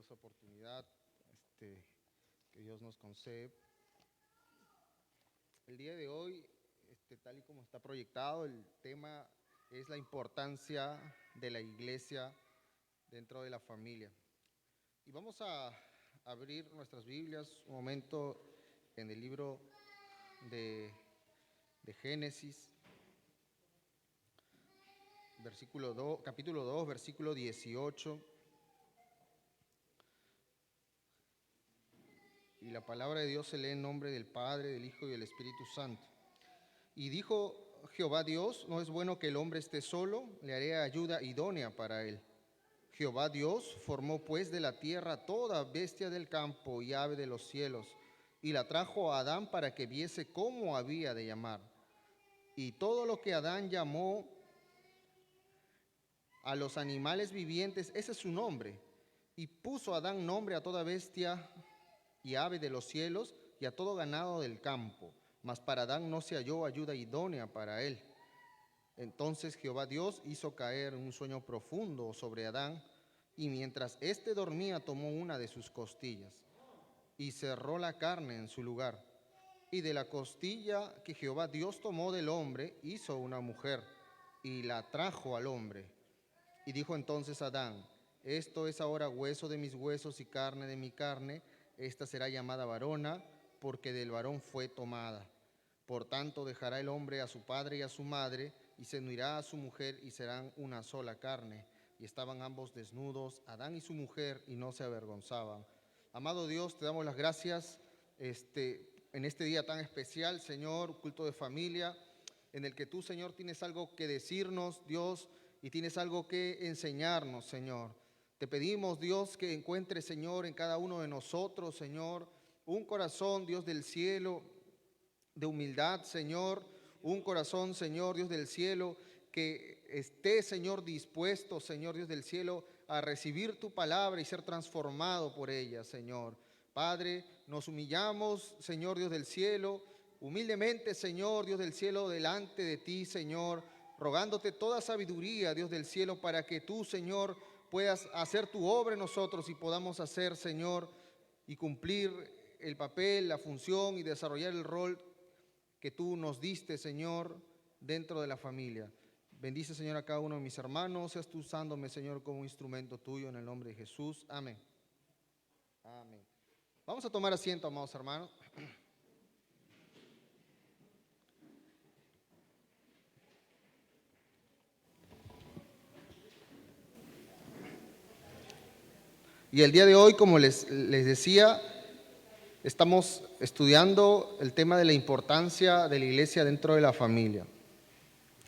maravillosa oportunidad que Dios nos concede. El día de hoy, tal y como está proyectado, el tema es la importancia de la iglesia dentro de la familia. Y vamos a abrir nuestras Biblias un momento en el libro de Génesis, capítulo 2, versículo 18. Y la palabra de Dios se lee en nombre del Padre, del Hijo y del Espíritu Santo. Y dijo Jehová Dios: no es bueno que el hombre esté solo, le haré ayuda idónea para él. Jehová Dios formó pues de la tierra toda bestia del campo y ave de los cielos, y la trajo a Adán para que viese cómo había de llamar. Y todo lo que Adán llamó a los animales vivientes, ese es su nombre. Y puso Adán nombre a toda bestia y ave de los cielos y a todo ganado del campo. Mas para Adán no se halló ayuda idónea para él. Entonces Jehová Dios hizo caer un sueño profundo sobre Adán, y mientras éste dormía tomó una de sus costillas y cerró la carne en su lugar. Y de la costilla que Jehová Dios tomó del hombre hizo una mujer y la trajo al hombre. Y dijo entonces Adán: esto es ahora hueso de mis huesos y carne de mi carne. Esta será llamada varona, porque del varón fue tomada. Por tanto dejará el hombre a su padre y a su madre, y se unirá a su mujer, y serán una sola carne. Y estaban ambos desnudos, Adán y su mujer, y no se avergonzaban. Amado Dios, te damos las gracias en este día tan especial, Señor, culto de familia, en el que tú, Señor, tienes algo que decirnos, Dios, y tienes algo que enseñarnos, Señor. Te pedimos, Dios, que encuentres, Señor, en cada uno de nosotros, Señor, un corazón, Dios del cielo, de humildad, Señor, un corazón, Señor, Dios del cielo, que esté, Señor, dispuesto, Señor, Dios del cielo, a recibir tu palabra y ser transformado por ella, Señor. Padre, nos humillamos, Señor, Dios del cielo, humildemente, Señor, Dios del cielo, delante de ti, Señor, rogándote toda sabiduría, Dios del cielo, para que tú, Señor, puedas hacer tu obra en nosotros y podamos hacer, Señor, y cumplir el papel, la función y desarrollar el rol que tú nos diste, Señor, dentro de la familia. Bendice, Señor, a cada uno de mis hermanos. Seas tú usándome, Señor, como instrumento tuyo, en el nombre de Jesús. Amén. Amén. Vamos a tomar asiento, amados hermanos. Y el día de hoy, como les decía, estamos estudiando el tema de la importancia de la iglesia dentro de la familia.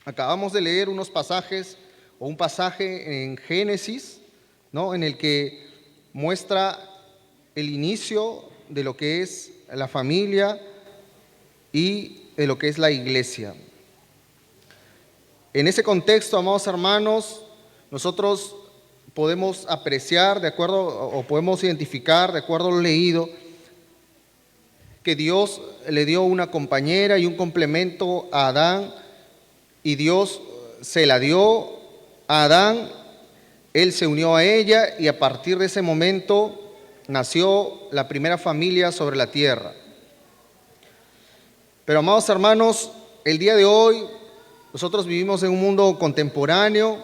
Acabamos de leer unos pasajes, o un pasaje en Génesis, ¿no?, en el que muestra el inicio de lo que es la familia y de lo que es la iglesia. En ese contexto, amados hermanos, nosotros podemos apreciar, de acuerdo, o podemos identificar, de acuerdo a lo leído, que Dios le dio una compañera y un complemento a Adán, y Dios se la dio a Adán, él se unió a ella, y a partir de ese momento nació la primera familia sobre la tierra. Pero, amados hermanos, el día de hoy nosotros vivimos en un mundo contemporáneo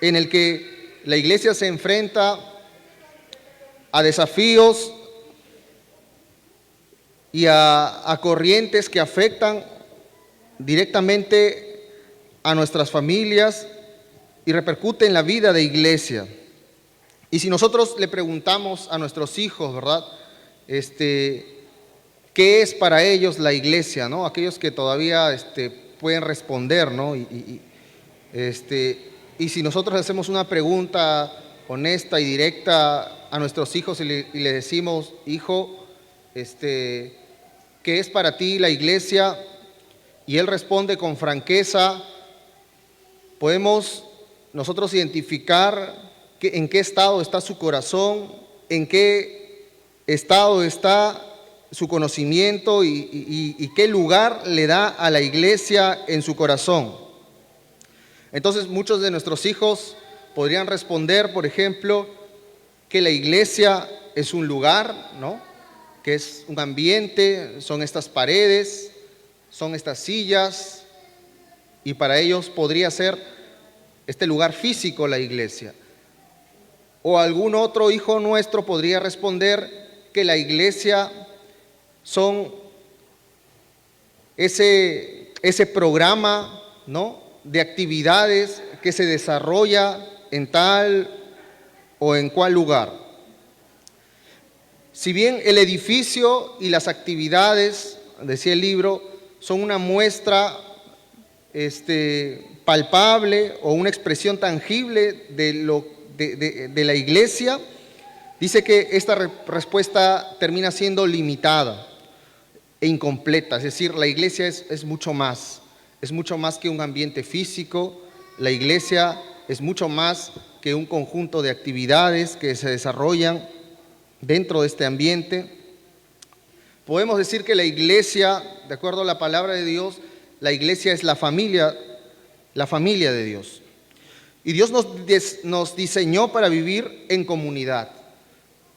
en el que la iglesia se enfrenta a desafíos y a corrientes que afectan directamente a nuestras familias y repercuten en la vida de iglesia. Y si nosotros le preguntamos a nuestros hijos, ¿verdad?, ¿qué es para ellos la iglesia?, ¿no? Aquellos que todavía pueden responder, ¿no? Y si nosotros hacemos una pregunta honesta y directa a nuestros hijos y le decimos: hijo, ¿qué es para ti la iglesia? Y él responde con franqueza, podemos nosotros identificar en qué estado está su corazón, en qué estado está su conocimiento y qué lugar le da a la iglesia en su corazón. Entonces muchos de nuestros hijos podrían responder, por ejemplo, que la iglesia es un lugar, ¿no? Que es un ambiente, son estas paredes, son estas sillas, y para ellos podría ser este lugar físico la iglesia. O algún otro hijo nuestro podría responder que la iglesia son ese programa, ¿no?, de actividades que se desarrolla en tal o en cual lugar. Si bien el edificio y las actividades, decía el libro, son una muestra palpable o una expresión tangible de la iglesia, dice que esta respuesta termina siendo limitada e incompleta. Es decir, la iglesia es mucho más que un ambiente físico. La iglesia es mucho más que un conjunto de actividades que se desarrollan dentro de este ambiente. Podemos decir que la iglesia, de acuerdo a la palabra de Dios, la iglesia es la familia de Dios. Y Dios nos diseñó para vivir en comunidad.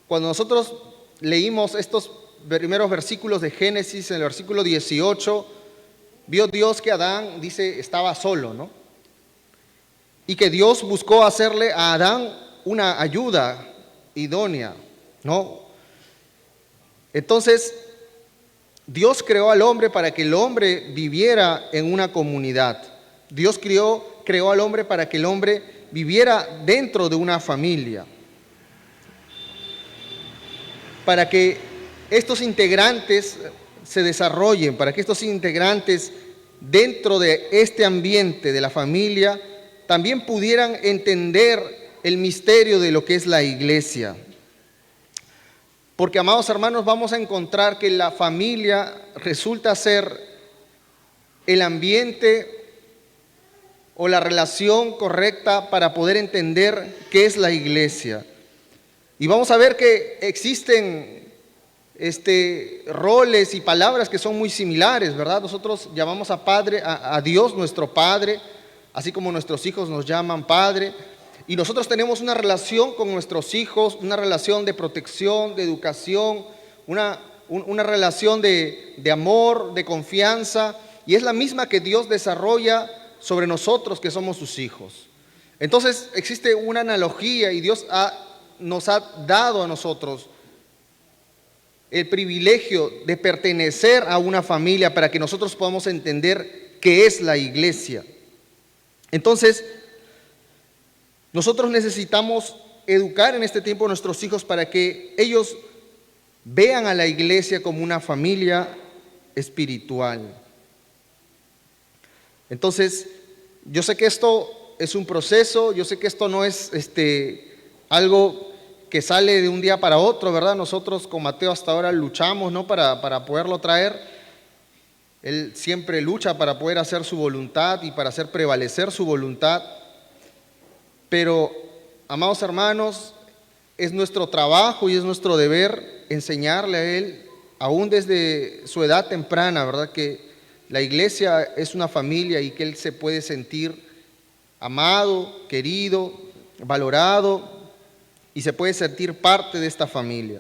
Cuando nosotros leímos estos primeros versículos de Génesis, en el versículo 18, vio Dios que Adán, dice, estaba solo, ¿no? Y que Dios buscó hacerle a Adán una ayuda idónea, ¿no? Entonces, Dios creó al hombre para que el hombre viviera en una comunidad. Dios creó al hombre para que el hombre viviera dentro de una familia. Para que estos integrantes se desarrollen, para que estos integrantes dentro de este ambiente de la familia también pudieran entender el misterio de lo que es la iglesia. Porque, amados hermanos, vamos a encontrar que la familia resulta ser el ambiente o la relación correcta para poder entender qué es la iglesia. Y vamos a ver que existen roles y palabras que son muy similares, ¿verdad? Nosotros llamamos a Dios nuestro Padre, así como nuestros hijos nos llaman Padre. Y nosotros tenemos una relación con nuestros hijos, una relación de protección, de educación, una relación de amor, de confianza, y es la misma que Dios desarrolla sobre nosotros que somos sus hijos. Entonces existe una analogía y Dios nos ha dado a nosotros el privilegio de pertenecer a una familia para que nosotros podamos entender qué es la iglesia. Entonces, nosotros necesitamos educar en este tiempo a nuestros hijos para que ellos vean a la iglesia como una familia espiritual. Entonces, yo sé que esto es un proceso, yo sé que esto no es algo que sale de un día para otro, ¿verdad? Nosotros con Mateo hasta ahora luchamos, ¿no?, para poderlo traer. Él siempre lucha para poder hacer su voluntad y para hacer prevalecer su voluntad. Pero, amados hermanos, es nuestro trabajo y es nuestro deber enseñarle a él, aún desde su edad temprana, ¿verdad?, que la iglesia es una familia y que él se puede sentir amado, querido, valorado y se puede sentir parte de esta familia.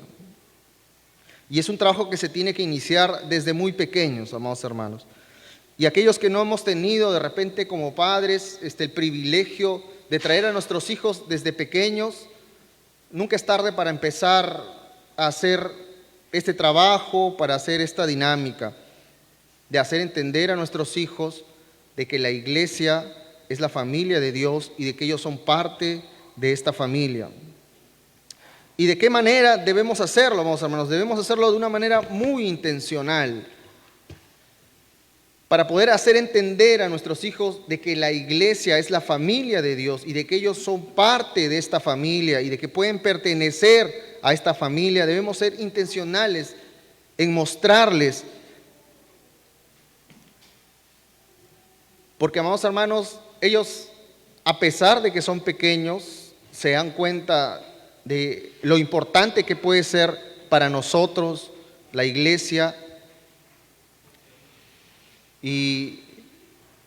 Y es un trabajo que se tiene que iniciar desde muy pequeños, amados hermanos. Y aquellos que no hemos tenido de repente como padres el privilegio de traer a nuestros hijos desde pequeños, nunca es tarde para empezar a hacer este trabajo, para hacer esta dinámica, de hacer entender a nuestros hijos de que la iglesia es la familia de Dios y de que ellos son parte de esta familia. ¿Y de qué manera debemos hacerlo, amados hermanos? Debemos hacerlo de una manera muy intencional, para poder hacer entender a nuestros hijos de que la iglesia es la familia de Dios y de que ellos son parte de esta familia y de que pueden pertenecer a esta familia. Debemos ser intencionales en mostrarles. Porque, amados hermanos, ellos, a pesar de que son pequeños, se dan cuenta de lo importante que puede ser para nosotros la iglesia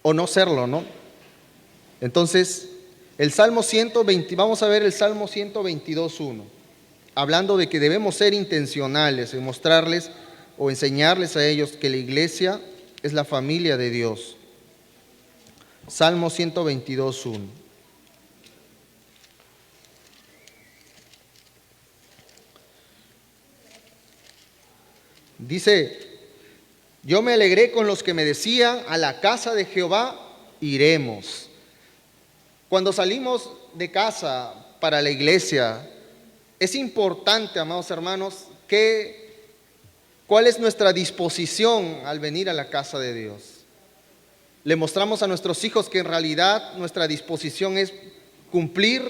o no serlo, ¿no? Entonces, el Salmo 120, vamos a ver el Salmo 122:1. hablando de que debemos ser intencionales en mostrarles o enseñarles a ellos que la iglesia es la familia de Dios. Salmo 122:1. Dice: yo me alegré con los que me decían, a la casa de Jehová iremos. Cuando salimos de casa para la iglesia, es importante, amados hermanos, cuál es nuestra disposición al venir a la casa de Dios. Le mostramos a nuestros hijos que en realidad nuestra disposición es cumplir,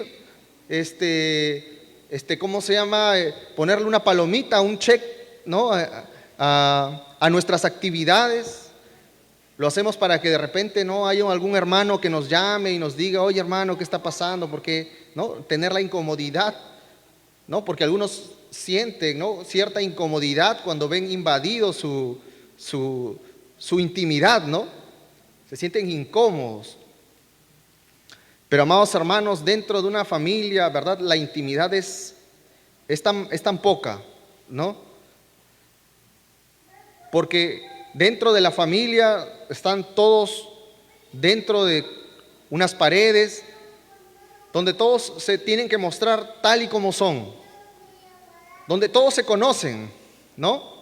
¿cómo se llama? Ponerle una palomita, un check, ¿no? A nuestras actividades. Lo hacemos para que de repente no haya algún hermano que nos llame y nos diga: oye, hermano, ¿qué está pasando? Porque no tener la incomodidad, ¿no? Porque algunos sienten, ¿no?, cierta incomodidad cuando ven invadido su intimidad, ¿no? Se sienten incómodos. Pero, amados hermanos, dentro de una familia, ¿verdad?, la intimidad es tan poca, ¿no? Porque dentro de la familia están todos dentro de unas paredes donde todos se tienen que mostrar tal y como son, donde todos se conocen, ¿no?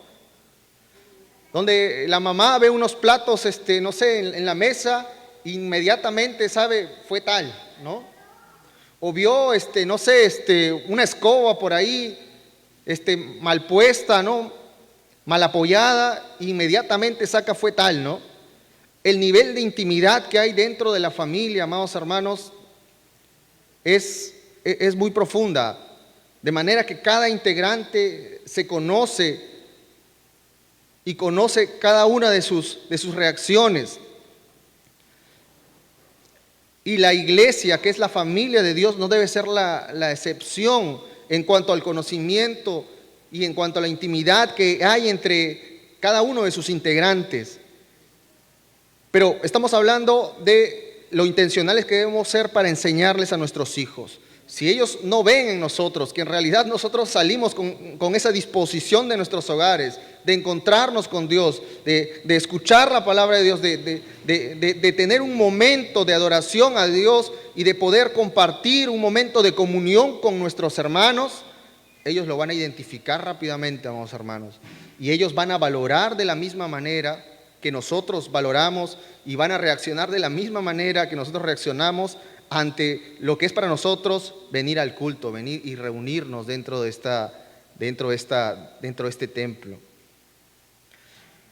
Donde la mamá ve unos platos, no sé, en la mesa, inmediatamente sabe, fue tal, ¿no? O vio, no sé, una escoba por ahí, mal puesta, ¿no?, mal apoyada, inmediatamente saca, fue tal, ¿no? El nivel de intimidad que hay dentro de la familia, amados hermanos, es muy profunda, de manera que cada integrante se conoce y conoce cada una de sus reacciones. Y la iglesia, que es la familia de Dios, no debe ser la excepción en cuanto al conocimiento y en cuanto a la intimidad que hay entre cada uno de sus integrantes. Pero estamos hablando de lo intencionales que debemos ser para enseñarles a nuestros hijos. Si ellos no ven en nosotros que en realidad nosotros salimos con esa disposición de nuestros hogares, de encontrarnos con Dios, de escuchar la palabra de Dios, de tener un momento de adoración a Dios y de poder compartir un momento de comunión con nuestros hermanos, ellos lo van a identificar rápidamente, amados hermanos. Y ellos van a valorar de la misma manera que nosotros valoramos y van a reaccionar de la misma manera que nosotros reaccionamos ante lo que es para nosotros venir al culto, venir y reunirnos dentro de este templo.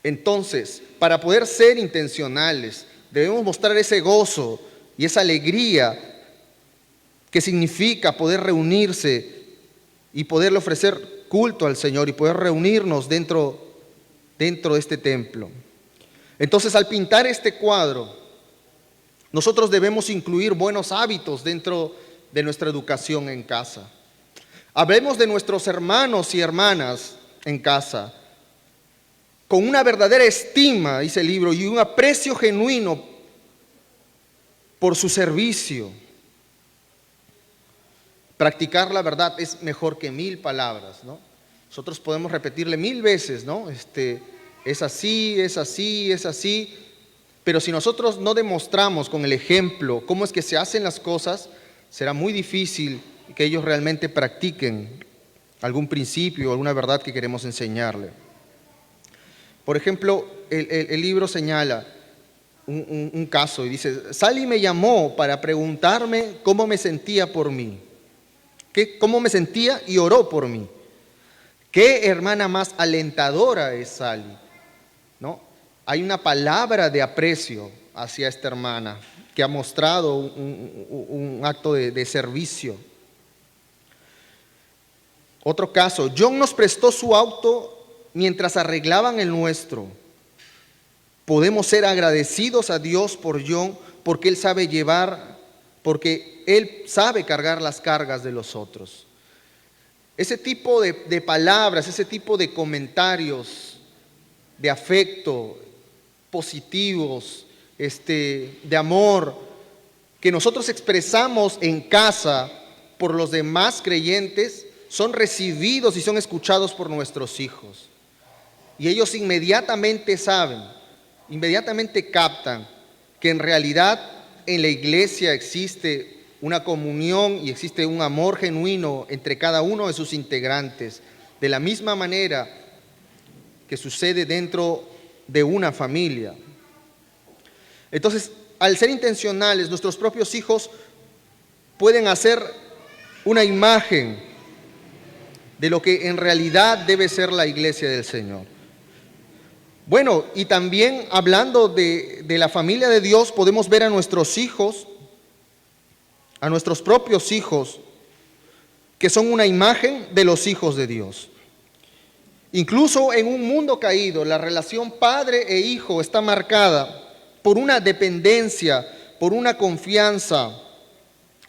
Entonces, para poder ser intencionales, debemos mostrar ese gozo y esa alegría que significa poder reunirse y poderle ofrecer culto al Señor y poder reunirnos dentro de este templo. Entonces, al pintar este cuadro, nosotros debemos incluir buenos hábitos dentro de nuestra educación en casa. Hablemos de nuestros hermanos y hermanas en casa con una verdadera estima, dice el libro, y un aprecio genuino por su servicio. Practicar la verdad es mejor que 1000 palabras, ¿no? Nosotros podemos repetirle 1000 veces, ¿no? Es así, es así, es así. Pero si nosotros no demostramos con el ejemplo cómo es que se hacen las cosas, será muy difícil que ellos realmente practiquen algún principio o alguna verdad que queremos enseñarle. Por ejemplo, el libro señala un caso y dice: Sally me llamó para preguntarme cómo me sentía por mí. ¿Cómo me sentía? Y oró por mí. ¿Qué hermana más alentadora es Sally? ¿No? Hay una palabra de aprecio hacia esta hermana que ha mostrado un acto de servicio. Otro caso: John nos prestó su auto mientras arreglaban el nuestro. Podemos ser agradecidos a Dios por John porque él sabe cargar las cargas de los otros. Ese tipo de palabras, ese tipo de comentarios de afecto, positivos, de amor, que nosotros expresamos en casa por los demás creyentes, son recibidos y son escuchados por nuestros hijos. Y ellos inmediatamente saben, inmediatamente captan que en realidad en la iglesia existe una comunión y existe un amor genuino entre cada uno de sus integrantes, de la misma manera que sucede dentro de una familia. Entonces, al ser intencionales, nuestros propios hijos pueden hacer una imagen de lo que en realidad debe ser la iglesia del Señor. Bueno, y también hablando de la familia de Dios, podemos ver a nuestros hijos, a nuestros propios hijos, que son una imagen de los hijos de Dios. Incluso en un mundo caído, la relación padre e hijo está marcada por una dependencia, por una confianza,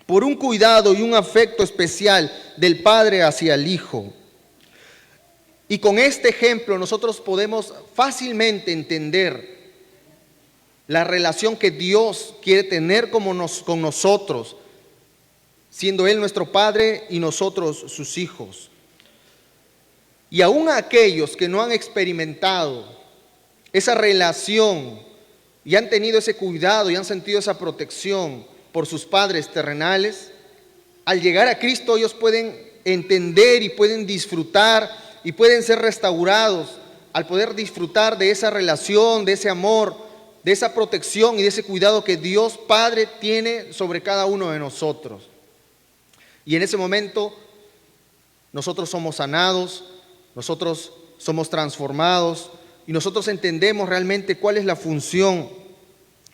por un cuidado y un afecto especial del padre hacia el hijo. Y con este ejemplo nosotros podemos fácilmente entender la relación que Dios quiere tener con nosotros, siendo Él nuestro Padre y nosotros sus hijos. Y aún aquellos que no han experimentado esa relación y han tenido ese cuidado y han sentido esa protección por sus padres terrenales, al llegar a Cristo ellos pueden entender y pueden disfrutar y pueden ser restaurados al poder disfrutar de esa relación, de ese amor, de esa protección y de ese cuidado que Dios Padre tiene sobre cada uno de nosotros. Y en ese momento nosotros somos sanados, nosotros somos transformados y nosotros entendemos realmente cuál es la función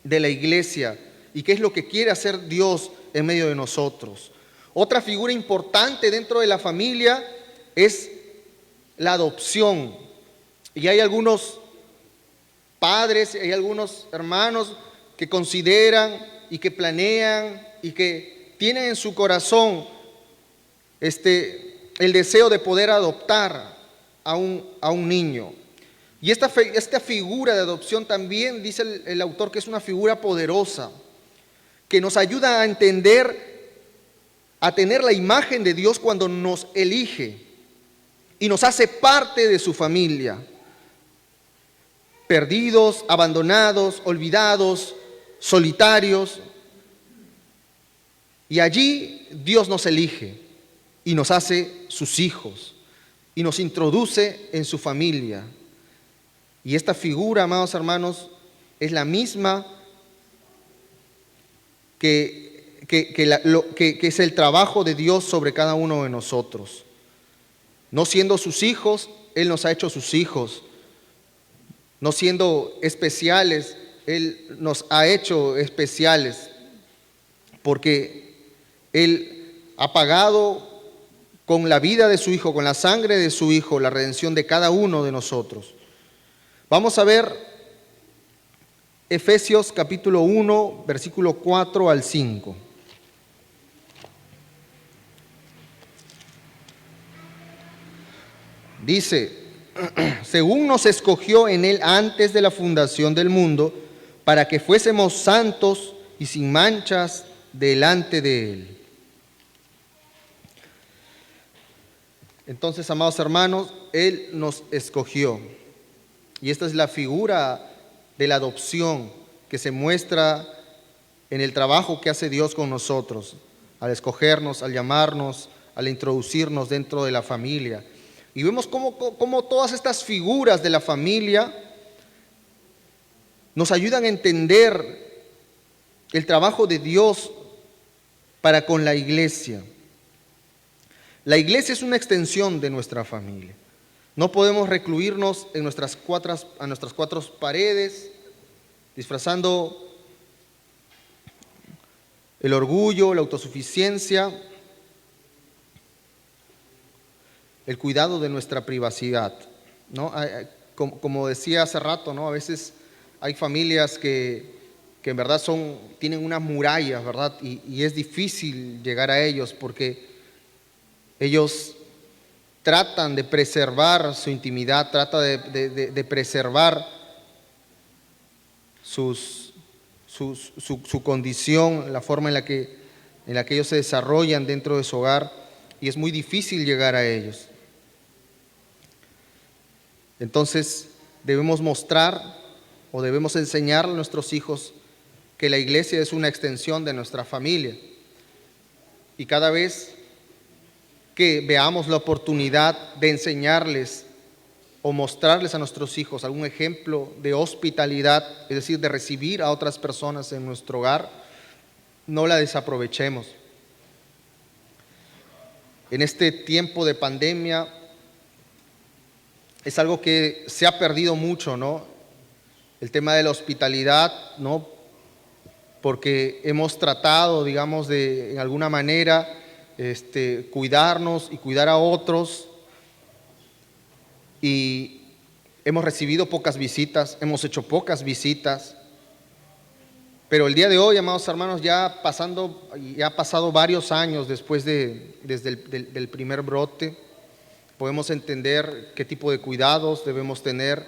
de la iglesia y qué es lo que quiere hacer Dios en medio de nosotros. Otra figura importante dentro de la familia es la adopción. Y hay algunos padres, hay algunos hermanos que consideran y que planean y que tienen en su corazón el deseo de poder adoptar a un niño. Y esta figura de adopción también dice el autor que es una figura poderosa, que nos ayuda a entender, a tener la imagen de Dios cuando nos elige y nos hace parte de su familia. Perdidos, abandonados, olvidados, solitarios. Y allí Dios nos elige y nos hace sus hijos y nos introduce en su familia. Y esta figura, amados hermanos, es la misma que es el trabajo de Dios sobre cada uno de nosotros. No siendo sus hijos, Él nos ha hecho sus hijos. No siendo especiales, Él nos ha hecho especiales, porque Él ha pagado con la vida de su Hijo, con la sangre de su Hijo, la redención de cada uno de nosotros. Vamos a ver Efesios capítulo 1, versículo 4 al 5. Dice: según nos escogió en Él antes de la fundación del mundo, para que fuésemos santos y sin manchas delante de Él. Entonces, amados hermanos, Él nos escogió. Y esta es la figura de la adopción que se muestra en el trabajo que hace Dios con nosotros, al escogernos, al llamarnos, al introducirnos dentro de la familia. Y vemos cómo todas estas figuras de la familia nos ayudan a entender el trabajo de Dios para con la iglesia. La iglesia es una extensión de nuestra familia. No podemos recluirnos en nuestras cuatro paredes, disfrazando el orgullo, la autosuficiencia, el cuidado de nuestra privacidad, ¿no? Como decía hace rato, ¿no? A veces hay familias que en verdad tienen unas murallas, ¿verdad? Y es difícil llegar a ellos porque ellos tratan de preservar su intimidad, tratan de preservar su condición, la forma en la que ellos se desarrollan dentro de su hogar. y es muy difícil llegar a ellos. Entonces debemos mostrar o debemos enseñar a nuestros hijos que la iglesia es una extensión de nuestra familia. Y cada vez que veamos la oportunidad de enseñarles o mostrarles a nuestros hijos algún ejemplo de hospitalidad, es decir, de recibir a otras personas en nuestro hogar, no la desaprovechemos. En este tiempo de pandemia es algo que se ha perdido mucho, ¿no? El tema de la hospitalidad, ¿no? Porque hemos tratado, digamos, de en alguna manera cuidarnos y cuidar a otros, y hemos recibido pocas visitas, hemos hecho pocas visitas, pero el día de hoy, amados hermanos, ya ha pasado varios años desde el primer brote, podemos entender qué tipo de cuidados debemos tener,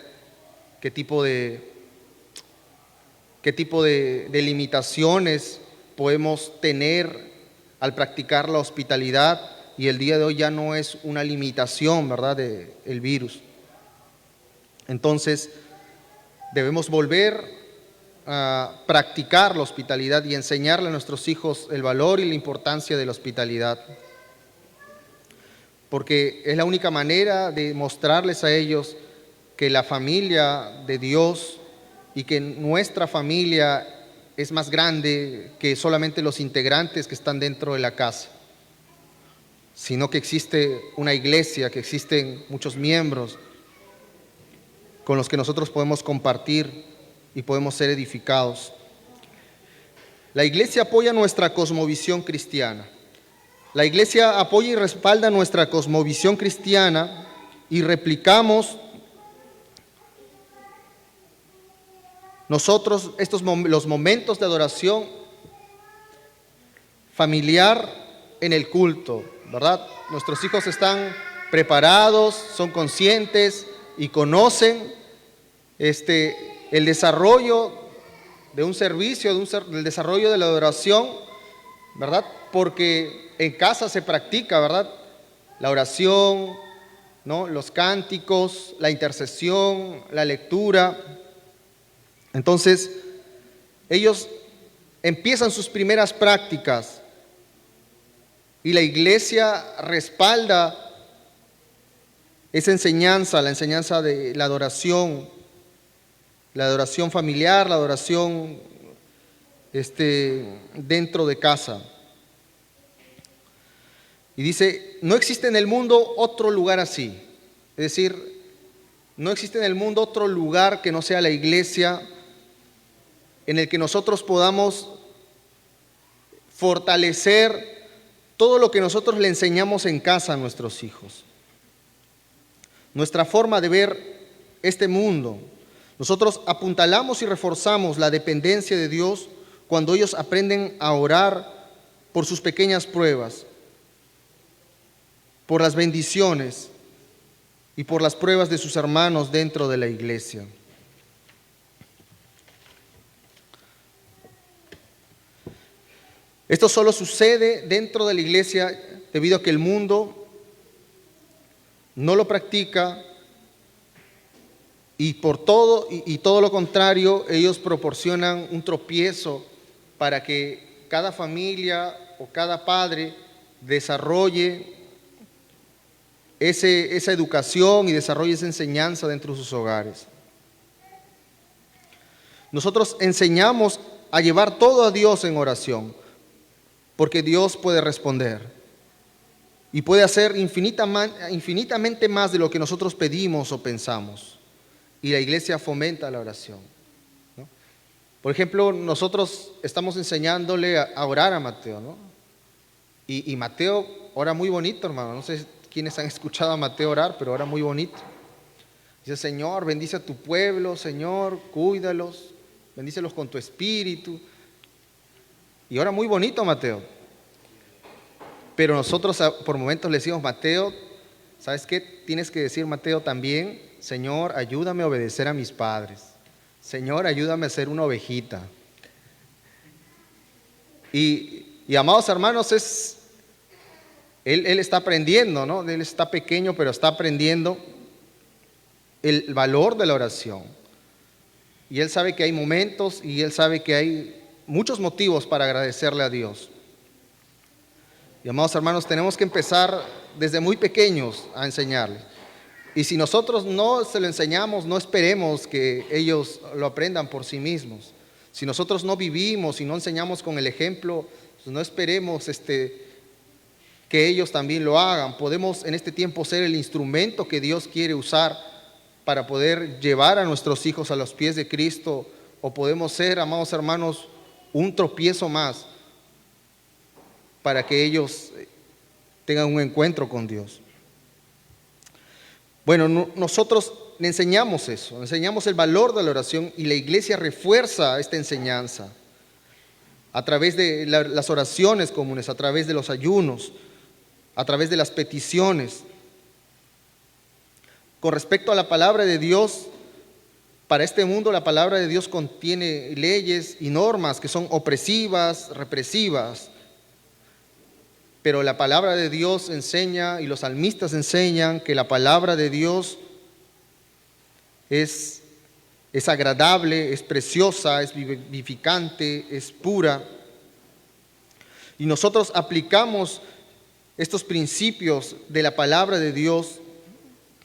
qué tipo de limitaciones podemos tener al practicar la hospitalidad, y el día de hoy ya no es una limitación, ¿verdad?, del virus. Entonces, debemos volver a practicar la hospitalidad y enseñarle a nuestros hijos el valor y la importancia de la hospitalidad, porque es la única manera de mostrarles a ellos que la familia de Dios y que nuestra familia es más grande que solamente los integrantes que están dentro de la casa, sino que existe una iglesia, que existen muchos miembros con los que nosotros podemos compartir y podemos ser edificados. La iglesia apoya nuestra cosmovisión cristiana. La iglesia apoya y respalda nuestra cosmovisión cristiana y replicamos nosotros los momentos de adoración familiar en el culto, ¿verdad? Nuestros hijos están preparados, son conscientes y conocen el desarrollo de un servicio, el desarrollo de la adoración, ¿verdad? Porque en casa se practica, ¿verdad? La oración, ¿no? Los cánticos, la intercesión, la lectura. Entonces, ellos empiezan sus primeras prácticas y la iglesia respalda esa enseñanza, la enseñanza de la adoración familiar, la adoración dentro de casa. Y dice, no existe en el mundo otro lugar así. Es decir, no existe en el mundo otro lugar que no sea la iglesia, en el que nosotros podamos fortalecer todo lo que nosotros le enseñamos en casa a nuestros hijos. Nuestra forma de ver este mundo. Nosotros apuntalamos y reforzamos la dependencia de Dios cuando ellos aprenden a orar por sus pequeñas pruebas, por las bendiciones y por las pruebas de sus hermanos dentro de la iglesia. Esto solo sucede dentro de la iglesia debido a que el mundo no lo practica, y por todo y todo lo contrario, ellos proporcionan un tropiezo para que cada familia o cada padre desarrolle esa educación y desarrolle esa enseñanza dentro de sus hogares. Nosotros enseñamos a llevar todo a Dios en oración, porque Dios puede responder y puede hacer infinitamente más de lo que nosotros pedimos o pensamos. Y la iglesia fomenta la oración, ¿no? Por ejemplo, nosotros estamos enseñándole a orar a Mateo, ¿no? Y Mateo ora muy bonito, hermano. No sé quiénes han escuchado a Mateo orar, pero ora muy bonito. Dice, Señor, bendice a tu pueblo, Señor, cuídalos, bendícelos con tu espíritu. Y ora muy bonito Mateo. Pero nosotros por momentos le decimos, Mateo, ¿sabes qué? Tienes que decir, Mateo, también, Señor, ayúdame a obedecer a mis padres. Señor, ayúdame a ser una ovejita. Y amados hermanos, es él está aprendiendo, ¿no? Él está pequeño, pero está aprendiendo el valor de la oración. Y él sabe que hay momentos y él sabe que hay muchos motivos para agradecerle a Dios. Y amados hermanos, tenemos que empezar desde muy pequeños a enseñarles. Y si nosotros no se lo enseñamos, no esperemos que ellos lo aprendan por sí mismos. Si nosotros no vivimos y no enseñamos con el ejemplo, pues no esperemos que ellos también lo hagan. Podemos en este tiempo ser el instrumento que Dios quiere usar para poder llevar a nuestros hijos a los pies de Cristo, o podemos ser, amados hermanos, un tropiezo más para que ellos tengan un encuentro con Dios. Bueno, nosotros le enseñamos eso, enseñamos el valor de la oración, y la iglesia refuerza esta enseñanza a través de las oraciones comunes, a través de los ayunos, a través de las peticiones. Con respecto a la palabra de Dios, para este mundo la palabra de Dios contiene leyes y normas que son opresivas, represivas. Pero la palabra de Dios enseña, y los salmistas enseñan, que la palabra de Dios es agradable, es preciosa, es vivificante, es pura. Y nosotros aplicamos estos principios de la palabra de Dios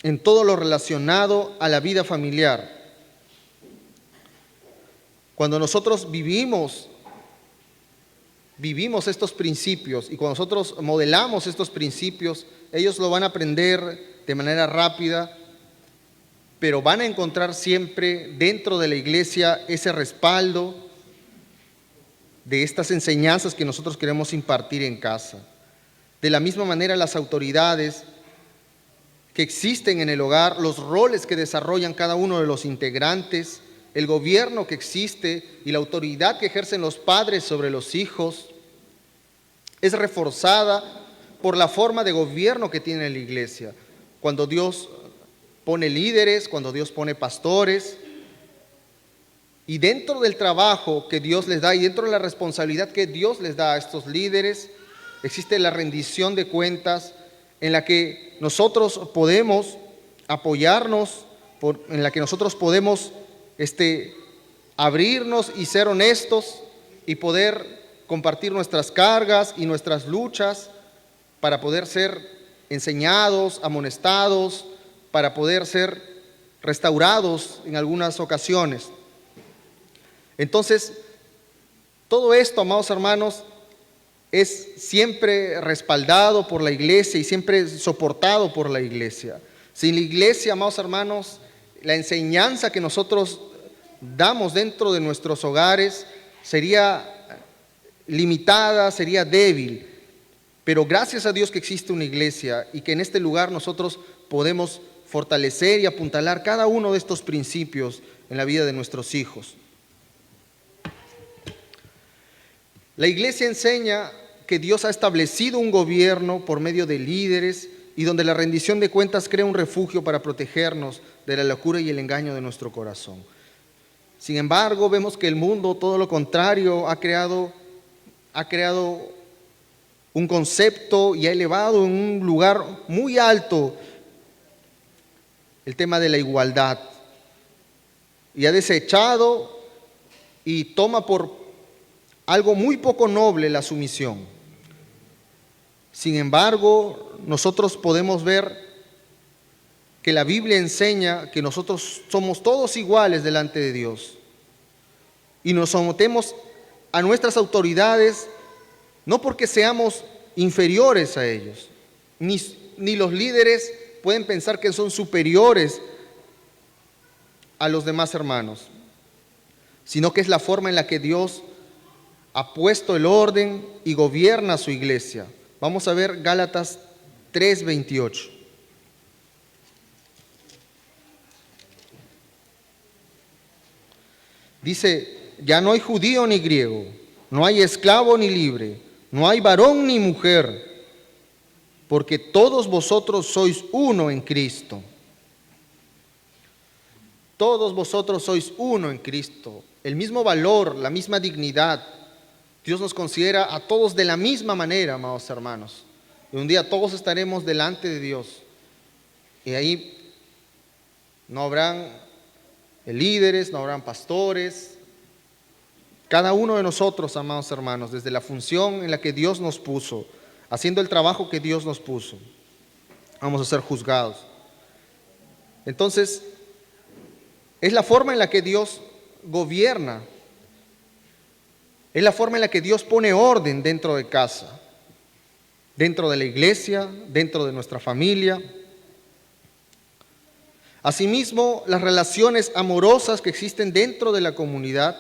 en todo lo relacionado a la vida familiar. Cuando nosotros vivimos estos principios, y cuando nosotros modelamos estos principios, ellos lo van a aprender de manera rápida, pero van a encontrar siempre dentro de la iglesia ese respaldo de estas enseñanzas que nosotros queremos impartir en casa. De la misma manera, las autoridades que existen en el hogar, los roles que desarrollan cada uno de los integrantes, el gobierno que existe y la autoridad que ejercen los padres sobre los hijos, es reforzada por la forma de gobierno que tiene la iglesia. Cuando Dios pone líderes, cuando Dios pone pastores, y dentro del trabajo que Dios les da y dentro de la responsabilidad que Dios les da a estos líderes, existe la rendición de cuentas en la que nosotros podemos apoyarnos, en la que nosotros podemos abrirnos y ser honestos y poder compartir nuestras cargas y nuestras luchas para poder ser enseñados, amonestados, para poder ser restaurados en algunas ocasiones. Entonces, todo esto, amados hermanos, es siempre respaldado por la iglesia y siempre soportado por la iglesia. Sin la iglesia, amados hermanos, la enseñanza que nosotros damos dentro de nuestros hogares sería limitada, sería débil. Pero gracias a Dios que existe una iglesia y que en este lugar nosotros podemos fortalecer y apuntalar cada uno de estos principios en la vida de nuestros hijos. La iglesia enseña que Dios ha establecido un gobierno por medio de líderes y donde la rendición de cuentas crea un refugio para protegernos de la locura y el engaño de nuestro corazón. Sin embargo, vemos que el mundo, todo lo contrario, ha creado un concepto y ha elevado en un lugar muy alto el tema de la igualdad, y ha desechado y toma por algo muy poco noble la sumisión. Sin embargo, nosotros podemos ver que la Biblia enseña que nosotros somos todos iguales delante de Dios y nos sometemos a nuestras autoridades no porque seamos inferiores a ellos, ni los líderes pueden pensar que son superiores a los demás hermanos, sino que es la forma en la que Dios ha puesto el orden y gobierna su iglesia. Vamos a ver Gálatas 3:28. Dice: ya no hay judío ni griego, no hay esclavo ni libre, no hay varón ni mujer, porque todos vosotros sois uno en Cristo. Todos vosotros sois uno en Cristo. El mismo valor, la misma dignidad. Dios nos considera a todos de la misma manera, amados hermanos. Y un día todos estaremos delante de Dios. Y ahí no habrán líderes, no habrán pastores. Cada uno de nosotros, amados hermanos, desde la función en la que Dios nos puso, haciendo el trabajo que Dios nos puso, vamos a ser juzgados. Entonces, es la forma en la que Dios gobierna. Es la forma en la que Dios pone orden dentro de casa, dentro de la iglesia, dentro de nuestra familia. Asimismo, las relaciones amorosas que existen dentro de la comunidad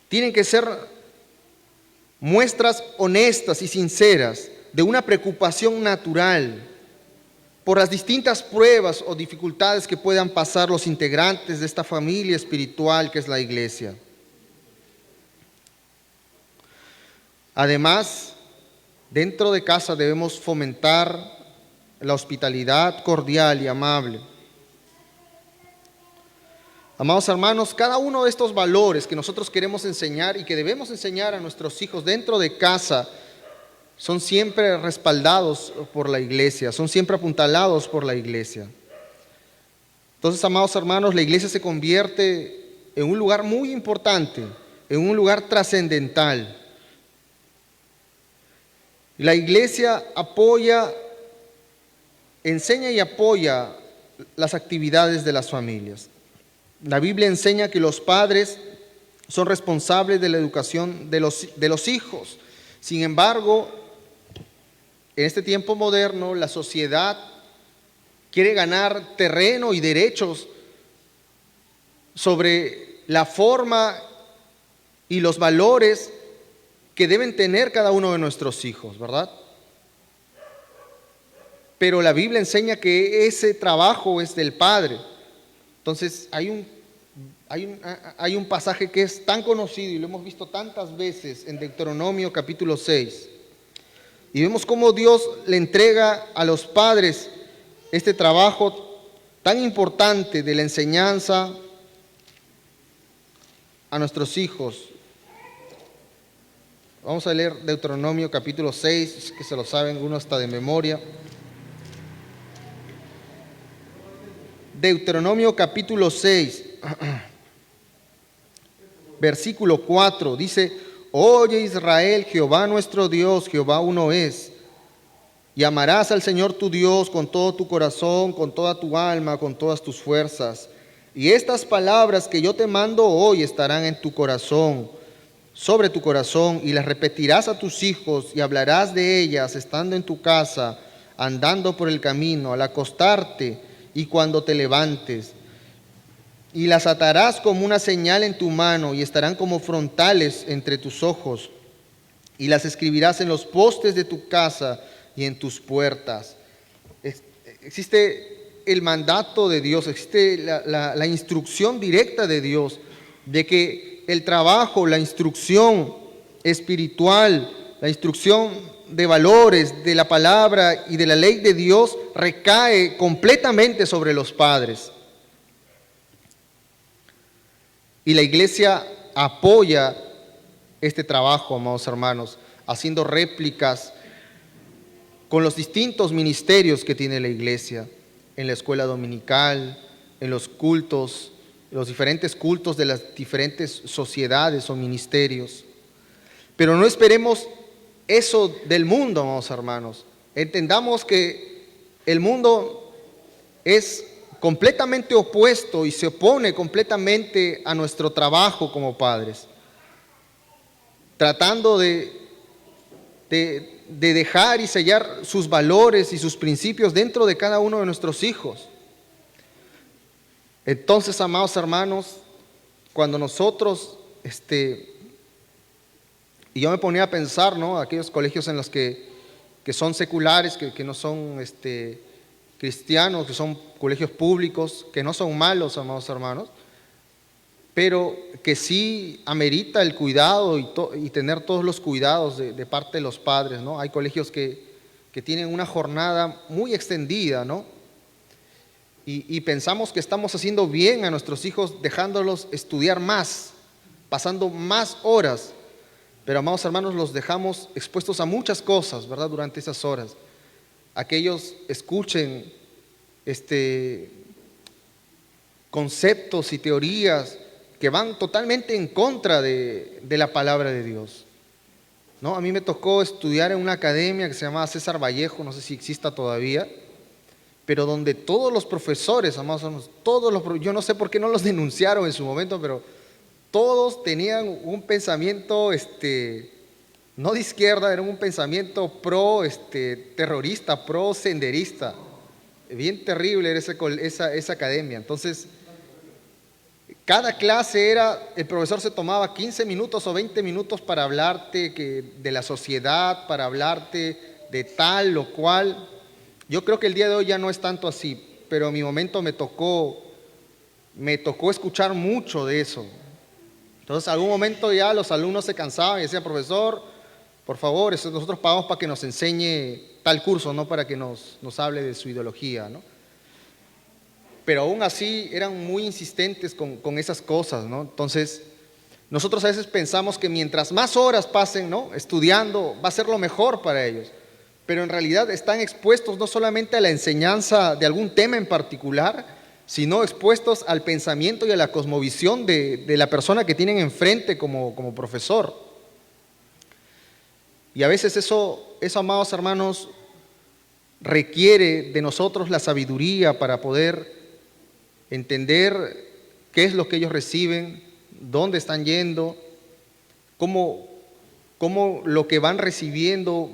tienen que ser muestras honestas y sinceras de una preocupación natural por las distintas pruebas o dificultades que puedan pasar los integrantes de esta familia espiritual que es la iglesia. Además, dentro de casa debemos fomentar la hospitalidad cordial y amable. Amados hermanos, cada uno de estos valores que nosotros queremos enseñar y que debemos enseñar a nuestros hijos dentro de casa son siempre respaldados por la iglesia, son siempre apuntalados por la iglesia. Entonces, amados hermanos, la iglesia se convierte en un lugar muy importante, en un lugar trascendental. La iglesia enseña y apoya las actividades de las familias. La Biblia enseña que los padres son responsables de la educación de los hijos. Sin embargo, en este tiempo moderno, la sociedad quiere ganar terreno y derechos sobre la forma y los valores que deben tener cada uno de nuestros hijos, ¿verdad? Pero la Biblia enseña que ese trabajo es del Padre. Entonces, hay un pasaje que es tan conocido y lo hemos visto tantas veces en Deuteronomio capítulo 6. Y vemos cómo Dios le entrega a los padres este trabajo tan importante de la enseñanza a nuestros hijos. Vamos a leer Deuteronomio capítulo 6, que se lo saben uno hasta de memoria. Deuteronomio capítulo 6, versículo 4, dice: Oye Israel, Jehová nuestro Dios, Jehová uno es. Y amarás al Señor tu Dios con todo tu corazón, con toda tu alma, con todas tus fuerzas. Y estas palabras que yo te mando hoy estarán en tu corazón, sobre tu corazón, y las repetirás a tus hijos y hablarás de ellas estando en tu casa, andando por el camino, al acostarte y cuando te levantes. Y las atarás como una señal en tu mano y estarán como frontales entre tus ojos. Y las escribirás en los postes de tu casa y en tus puertas. Existe el mandato de Dios, existe la instrucción directa de Dios de que el trabajo, la instrucción espiritual, la instrucción de valores, de la palabra y de la ley de Dios recae completamente sobre los padres. Y la iglesia apoya este trabajo, amados hermanos, haciendo réplicas con los distintos ministerios que tiene la iglesia, en la escuela dominical, en los cultos, los diferentes cultos de las diferentes sociedades o ministerios. Pero no esperemos eso del mundo, amados hermanos. Entendamos que el mundo es completamente opuesto y se opone completamente a nuestro trabajo como padres, tratando de dejar y sellar sus valores y sus principios dentro de cada uno de nuestros hijos. Entonces, amados hermanos, cuando nosotros, y yo me ponía a pensar, ¿no? Aquellos colegios en los que son seculares, que no son cristianos, que son colegios públicos, que no son malos, amados hermanos, pero que sí amerita el cuidado y tener todos los cuidados de parte de los padres, ¿no? Hay colegios que tienen una jornada muy extendida, ¿no? Y pensamos que estamos haciendo bien a nuestros hijos dejándolos estudiar más, pasando más horas, Pero, amados hermanos, los dejamos expuestos a muchas cosas, ¿verdad? Durante esas horas. A que ellos escuchen conceptos y teorías que van totalmente en contra de la palabra de Dios, ¿no? A mí me tocó estudiar en una academia que se llamaba César Vallejo, no sé si exista todavía, pero donde todos los profesores, amados hermanos, yo no sé por qué no los denunciaron en su momento, pero todos tenían un pensamiento, no de izquierda, era un pensamiento pro terrorista, pro senderista. Bien terrible era esa academia. Entonces, cada clase el profesor se tomaba 15 minutos o 20 minutos para hablarte de la sociedad, para hablarte de tal o cual. Yo creo que el día de hoy ya no es tanto así, pero en mi momento me tocó escuchar mucho de eso. Entonces, algún momento ya los alumnos se cansaban y decían, profesor, por favor, nosotros pagamos para que nos enseñe tal curso, no para que nos hable de su ideología, ¿no? Pero aún así eran muy insistentes con esas cosas, ¿no? Entonces, nosotros a veces pensamos que mientras más horas pasen, ¿no?, estudiando, va a ser lo mejor para ellos. Pero en realidad están expuestos no solamente a la enseñanza de algún tema en particular, sino expuestos al pensamiento y a la cosmovisión de la persona que tienen enfrente como profesor. Y a veces eso, amados hermanos, requiere de nosotros la sabiduría para poder entender qué es lo que ellos reciben, dónde están yendo, cómo lo que van recibiendo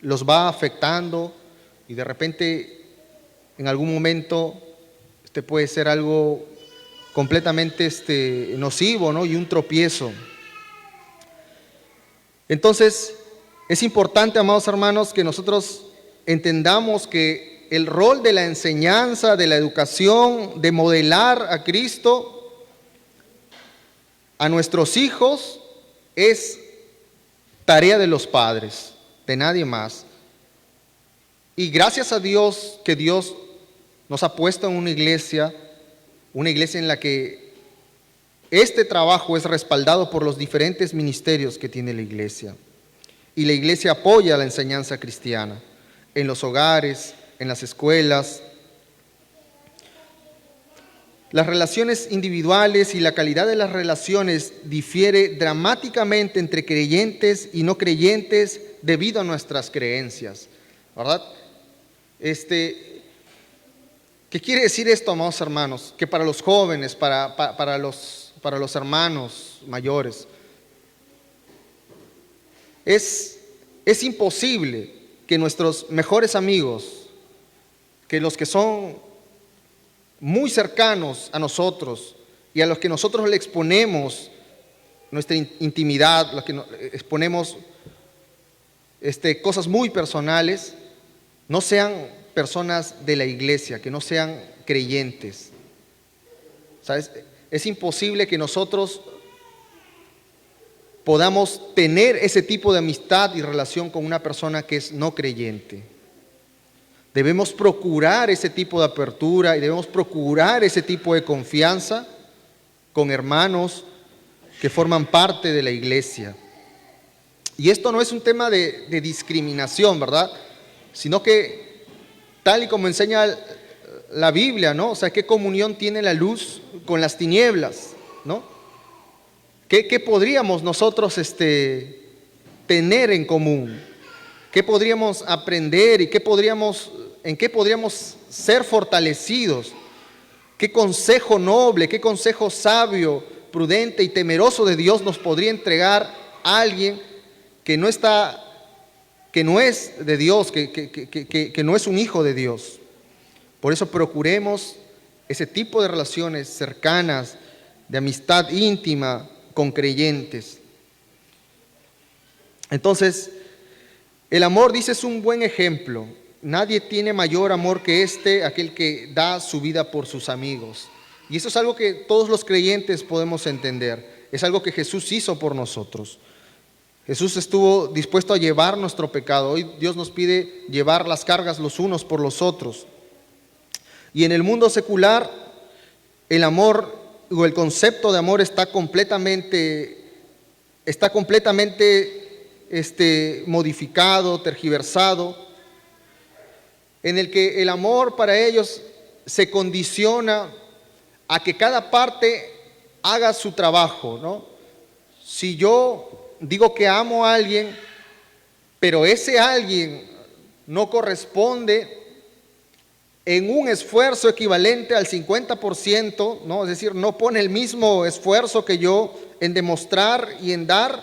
los va afectando, y de repente en algún momento puede ser algo completamente nocivo, ¿no?, y un tropiezo. Entonces, es importante, amados hermanos, que nosotros entendamos que el rol de la enseñanza, de la educación, de modelar a Cristo a nuestros hijos es tarea de los padres, de nadie más. Y gracias a Dios que Dios nos ha puesto en una iglesia en la que este trabajo es respaldado por los diferentes ministerios que tiene la iglesia. Y la iglesia apoya la enseñanza cristiana en los hogares, en las escuelas. Las relaciones individuales y la calidad de las relaciones difiere dramáticamente entre creyentes y no creyentes debido a nuestras creencias, ¿verdad? ¿Qué quiere decir esto, amados hermanos? Que para los jóvenes, para los hermanos mayores, es imposible que nuestros mejores amigos, que los que son muy cercanos a nosotros y a los que nosotros le exponemos nuestra intimidad, los que exponemos cosas muy personales, no sean personas de la iglesia, que no sean creyentes. ¿Sabes? Es imposible que nosotros podamos tener ese tipo de amistad y relación con una persona que es no creyente. Debemos procurar ese tipo de apertura y debemos procurar ese tipo de confianza con hermanos que forman parte de la iglesia. Y esto no es un tema de discriminación, ¿verdad? Sino que, tal y como enseña la Biblia, ¿no? O sea, ¿qué comunión tiene la luz con las tinieblas, ¿no? ¿Qué podríamos nosotros tener en común? ¿Qué podríamos aprender y en qué podríamos ser fortalecidos? ¿Qué consejo noble, qué consejo sabio, prudente y temeroso de Dios nos podría entregar a alguien que no es de Dios, que no es un hijo de Dios? Por eso procuremos ese tipo de relaciones cercanas, de amistad íntima con creyentes. Entonces, el amor, dice, es un buen ejemplo. Nadie tiene mayor amor que aquel que da su vida por sus amigos. Y eso es algo que todos los creyentes podemos entender. Es algo que Jesús hizo por nosotros. Jesús estuvo dispuesto a llevar nuestro pecado. Hoy Dios nos pide llevar las cargas los unos por los otros. Y en el mundo secular, el amor o el concepto de amor está completamente está completamente modificado, tergiversado, en el que el amor para ellos se condiciona a que cada parte haga su trabajo, ¿no? Si yo digo que amo a alguien, pero ese alguien no corresponde en un esfuerzo equivalente al 50%, ¿no? Es decir, no pone el mismo esfuerzo que yo en demostrar y en dar,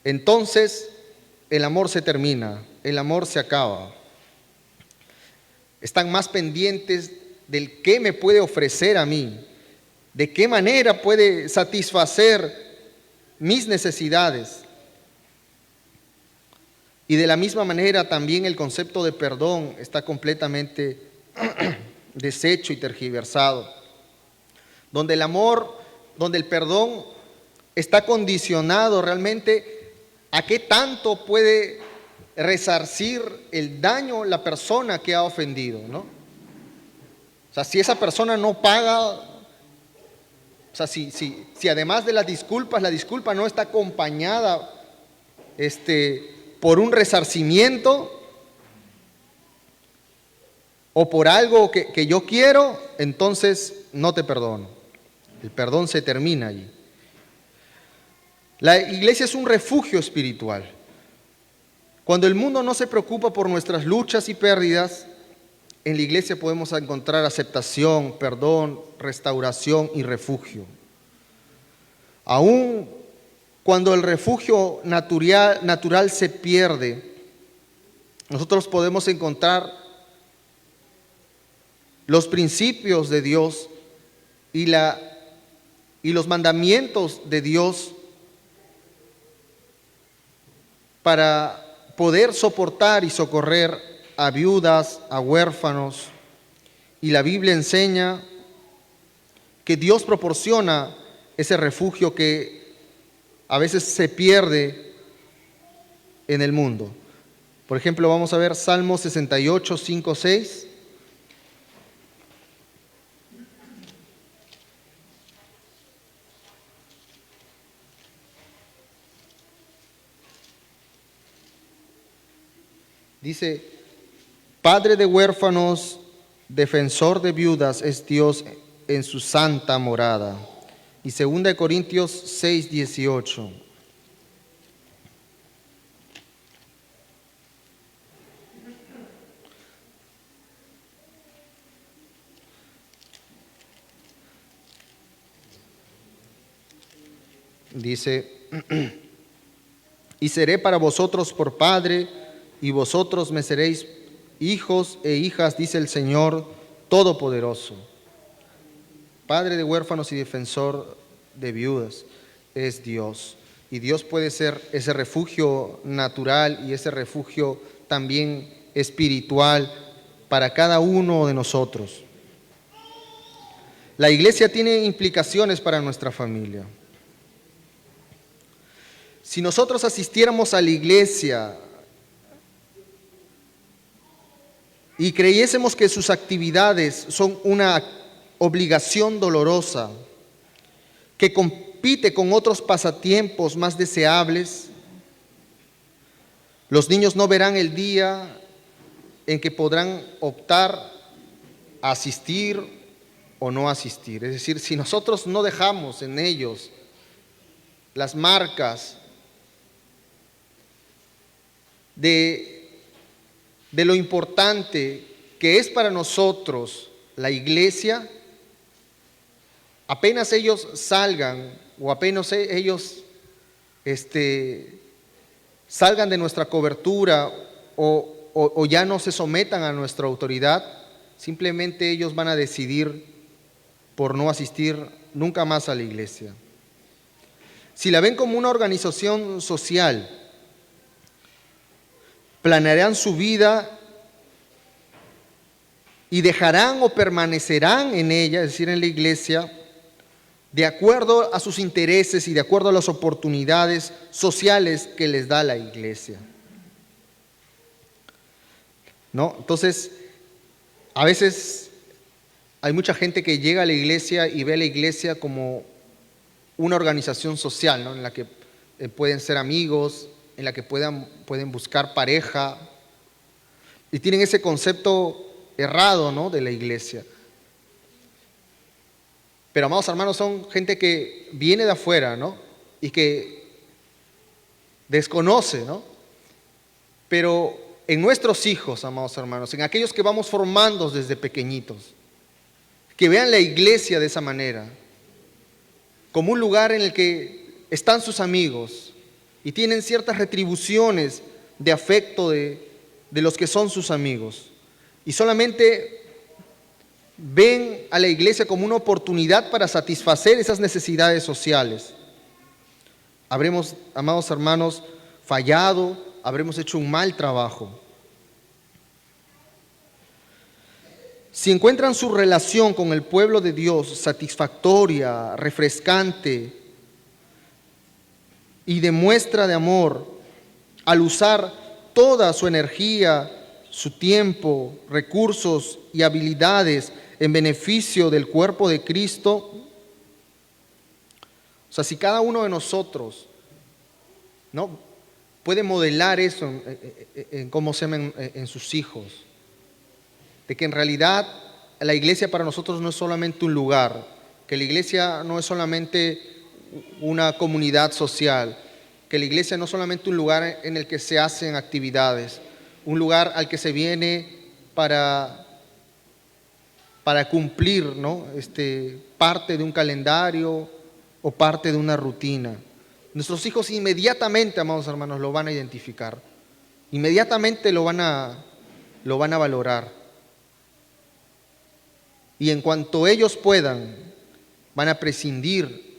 entonces el amor se termina, el amor se acaba. Están más pendientes del qué me puede ofrecer a mí, de qué manera puede satisfacer mis necesidades. Y de la misma manera también el concepto de perdón está completamente deshecho y tergiversado. Donde el amor, donde el perdón está condicionado realmente a qué tanto puede resarcir el daño la persona que ha ofendido, ¿no? O sea, si esa persona no paga, o sea, si además de las disculpas, la disculpa no está acompañada por un resarcimiento o por algo que yo quiero, entonces no te perdono. El perdón se termina allí. La iglesia es un refugio espiritual. Cuando el mundo no se preocupa por nuestras luchas y pérdidas, en la iglesia podemos encontrar aceptación, perdón, restauración y refugio. Aún cuando el refugio natural se pierde, nosotros podemos encontrar los principios de Dios y los mandamientos de Dios para poder soportar y socorrer a viudas, a huérfanos. Y la Biblia enseña que Dios proporciona ese refugio que a veces se pierde en el mundo. Por ejemplo, vamos a ver Salmo 68, 5, 6. Dice, Padre de huérfanos, defensor de viudas es Dios en su santa morada. Y 2 Corintios 6, 18. Dice, y seré para vosotros por padre, y vosotros me seréis hijos e hijas, dice el Señor Todopoderoso. Padre de huérfanos y defensor de viudas es Dios. Y Dios puede ser ese refugio natural y ese refugio también espiritual para cada uno de nosotros. La iglesia tiene implicaciones para nuestra familia. Si nosotros asistiéramos a la iglesia y creyésemos que sus actividades son una obligación dolorosa que compite con otros pasatiempos más deseables, los niños no verán el día en que podrán optar a asistir o no asistir. Es decir, si nosotros no dejamos en ellos las marcas de lo importante que es para nosotros la iglesia, apenas ellos salgan o apenas ellos salgan de nuestra cobertura o ya no se sometan a nuestra autoridad, simplemente ellos van a decidir por no asistir nunca más a la iglesia. Si la ven como una organización social, planearán su vida y dejarán o permanecerán en ella, es decir, en la iglesia, de acuerdo a sus intereses y de acuerdo a las oportunidades sociales que les da la iglesia. ¿No? Entonces, a veces hay mucha gente que llega a la iglesia y ve a la iglesia como una organización social, ¿no? En la que pueden ser amigos, en la que pueden buscar pareja, y tienen ese concepto errado, ¿no?, de la iglesia. Pero, amados hermanos, son gente que viene de afuera, ¿no?, y que desconoce, ¿no? Pero en nuestros hijos, amados hermanos, en aquellos que vamos formando desde pequeñitos, que vean la iglesia de esa manera, como un lugar en el que están sus amigos y tienen ciertas retribuciones de afecto de los que son sus amigos. Y solamente ven a la iglesia como una oportunidad para satisfacer esas necesidades sociales. Habremos, amados hermanos, fallado, habremos hecho un mal trabajo. Si encuentran su relación con el pueblo de Dios satisfactoria, refrescante y de muestra de amor, al usar toda su energía, su tiempo, recursos y habilidades en beneficio del cuerpo de Cristo, o sea, si cada uno de nosotros, ¿no?, puede modelar eso en cómo se ven en sus hijos, de que en realidad la iglesia para nosotros no es solamente un lugar, que la iglesia no es solamente una comunidad social, que la iglesia no es solamente un lugar en el que se hacen actividades, un lugar al que se viene para cumplir, ¿no?, parte de un calendario o parte de una rutina. Nuestros hijos inmediatamente, amados hermanos, lo van a identificar, inmediatamente lo van a valorar. Y en cuanto ellos puedan, van a prescindir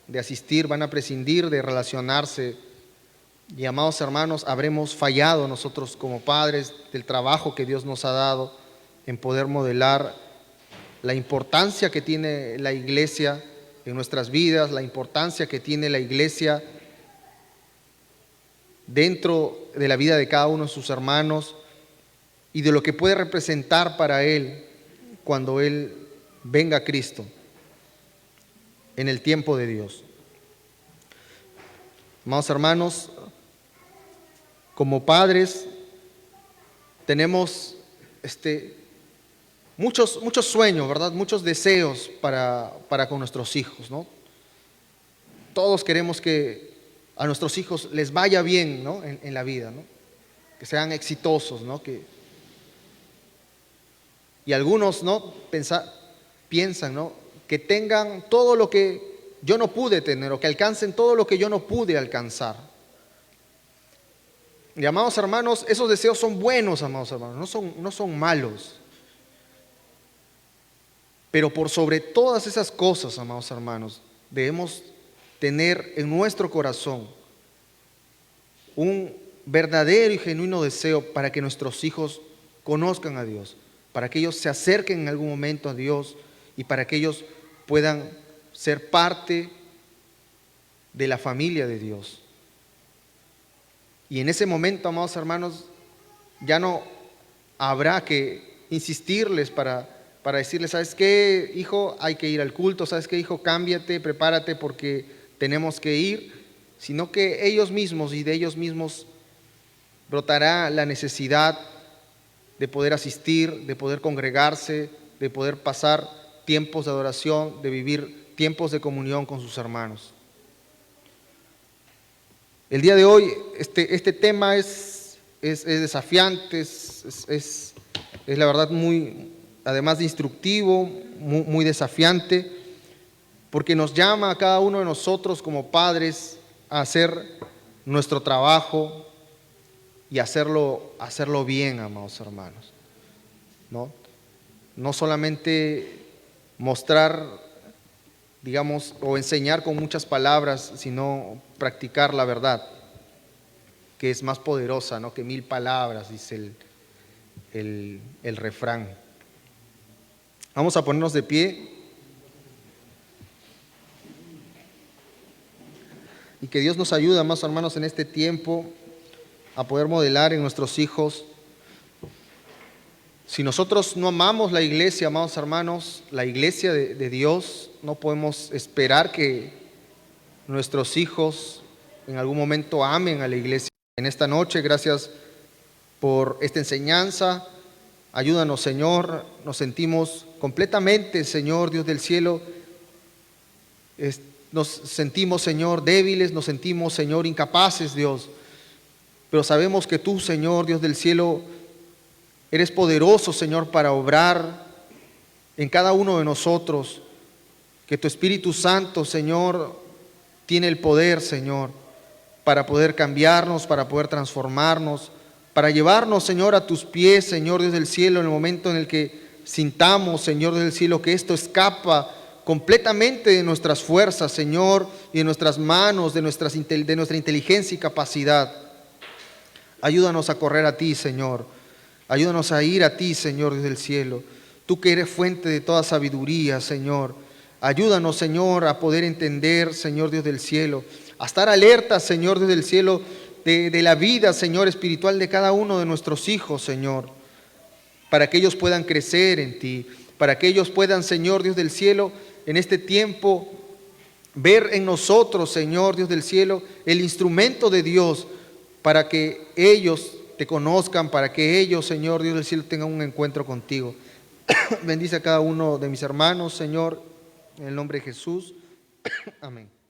de asistir, van a prescindir de relacionarse. Y, amados hermanos, habremos fallado nosotros como padres del trabajo que Dios nos ha dado en poder modelar la importancia que tiene la iglesia en nuestras vidas, la importancia que tiene la iglesia dentro de la vida de cada uno de sus hermanos y de lo que puede representar para Él cuando Él venga a Cristo en el tiempo de Dios. Amados hermanos, como padres tenemos muchos sueños, ¿verdad? Muchos deseos para con nuestros hijos, ¿no? Todos queremos que a nuestros hijos les vaya bien, ¿no?, en la vida, ¿no?, que sean exitosos, ¿no?, y algunos, ¿no?, piensan, ¿no?, que tengan todo lo que yo no pude tener o que alcancen todo lo que yo no pude alcanzar. Y, amados hermanos, esos deseos son buenos, amados hermanos, no son malos. Pero por sobre todas esas cosas, amados hermanos, debemos tener en nuestro corazón un verdadero y genuino deseo para que nuestros hijos conozcan a Dios, para que ellos se acerquen en algún momento a Dios y para que ellos puedan ser parte de la familia de Dios. Y en ese momento, amados hermanos, ya no habrá que insistirles para decirles, ¿sabes qué, hijo? Hay que ir al culto, ¿sabes qué, hijo? Cámbiate, prepárate porque tenemos que ir, sino que ellos mismos y de ellos mismos brotará la necesidad de poder asistir, de poder congregarse, de poder pasar tiempos de adoración, de vivir tiempos de comunión con sus hermanos. El día de hoy este tema es desafiante, es la verdad muy, además de instructivo, muy desafiante, porque nos llama a cada uno de nosotros como padres a hacer nuestro trabajo y hacerlo bien, amados hermanos, ¿no? No solamente mostrar, digamos, o enseñar con muchas palabras, sino practicar la verdad, que es más poderosa, ¿no?, que 1000 palabras, dice el refrán. Vamos a ponernos de pie y que Dios nos ayude, amados hermanos, en este tiempo a poder modelar en nuestros hijos. Si nosotros no amamos la iglesia, amados hermanos, la iglesia de Dios, no podemos esperar que nuestros hijos en algún momento amen a la iglesia. En esta noche, gracias por esta enseñanza. Ayúdanos, Señor. Nos sentimos completamente, Señor, Dios del cielo. Nos sentimos, Señor, débiles, nos sentimos, Señor, incapaces, Dios. Pero sabemos que tú, Señor, Dios del cielo, eres poderoso, Señor, para obrar en cada uno de nosotros. Que tu Espíritu Santo, Señor, tiene el poder, Señor, para poder cambiarnos, para poder transformarnos, para llevarnos, Señor, a tus pies, Señor, Dios del cielo, en el momento en el que sintamos, Señor, Dios del cielo, que esto escapa completamente de nuestras fuerzas, Señor, y de nuestras manos, de nuestra inteligencia y capacidad. Ayúdanos a correr a ti, Señor. Ayúdanos a ir a ti, Señor, Dios del cielo. Tú que eres fuente de toda sabiduría, Señor. Ayúdanos, Señor, a poder entender, Señor, Dios del cielo. A estar alerta, Señor, Dios del cielo, de la vida, Señor, espiritual de cada uno de nuestros hijos, Señor. Para que ellos puedan crecer en ti. Para que ellos puedan, Señor, Dios del cielo, en este tiempo, ver en nosotros, Señor, Dios del cielo, el instrumento de Dios, para que ellos te conozcan, para que ellos, Señor, Dios del cielo, tengan un encuentro contigo. Bendice a cada uno de mis hermanos, Señor, en el nombre de Jesús. Amén.